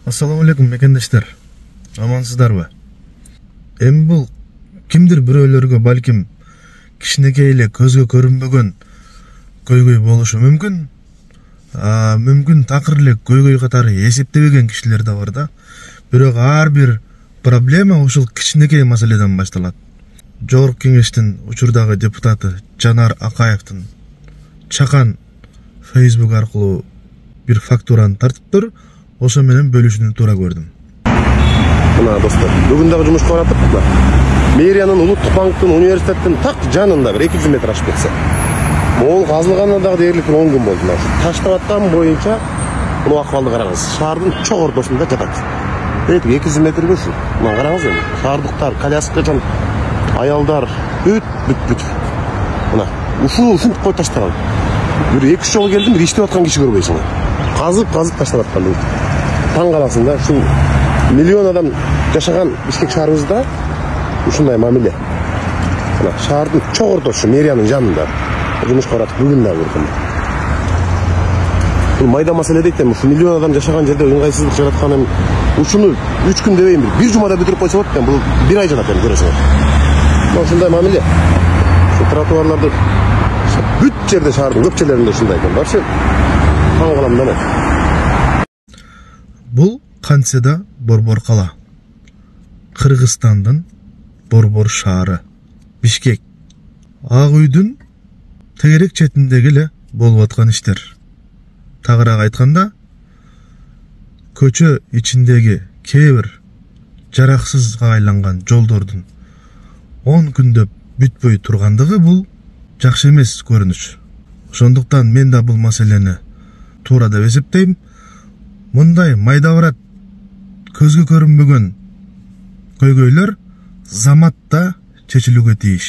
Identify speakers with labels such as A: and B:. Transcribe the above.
A: Assalamu alaikum mekендештер. Амансыздарбы? Эми бул кимдир бирөөлөргө балким кичинекей эле көзгө көрүнбөгөн көйгөй болушу мүмкүн. Мүмкүн такыр эле көйгөй катары эсептебеген кишилер да бар да. Бирок ар бир проблема ушул кичинекей маселеден башталат. Жогорку кеңештин учурдагы депутаты Жанар Акаевдин чакан Facebook аркылуу бир фактураны тартыптыр. Ошо менен бөлүшүүнү туура көрдүм.
B: Мына достор, бүгүн дагы жумушка баратып, мэриянын улуттук банктын университеттин так жанында бир 200 метр ашып кетсе. Могул казылганына дагы дээрлик 10 күн болду. Таштап аткан боюнча мына акыбалды караңыз. Шаардын чоң ортосунда жатат. Эти 200 метр көсү. Мына караңыз эми. Шаардыктар, коляскачан аялдар бүт. Мына ушинтип коюп таштаган. Бир 2-3 жолу келдим, бир иштеп аткан киши көрбөйсүң. Казып таштап аткан. Таң каласың да, ушул миллион адам жашаган Бишкек шаарыбызда ушундай мамиле. Мына шаардын чоң ортосу, мэриянын жанында. Жумушка баратып бүгүн дагы көрдүм. Бул майда маселе дейт эми, ушул миллион адам жашаган жерде ыңгайсыздык жараткан эми ушуну 3 күн дебейм, бир жумада бүтүрүп койсо болот экен. Бул 1 ай жатат эми көрөсүңөр. Ушундай мамиле. Ушул тротуарларды бүт жерде шаардын көп жерлеринде ушундай экен. Вообще таң калам да.
A: Бул Канседа Борбор кала. Кыргызстандын Борбор шаары. Бишкек. Ак үйдүн тегерек четиндеги эле болуп аткан иштер. Тагыраак айтканда, көчө ичиндеги кээ бир жараксызга айланган жолдордун 10 күндөп бүтпөй тургандыгы бул жакшы эмес көрүнүш. Ошондуктан мен да бул маселени туура деп эсептейм. Мындай майда барат көзгө көрүнбөгөн көйгөйлөр заматта чечилүүгө тийиш.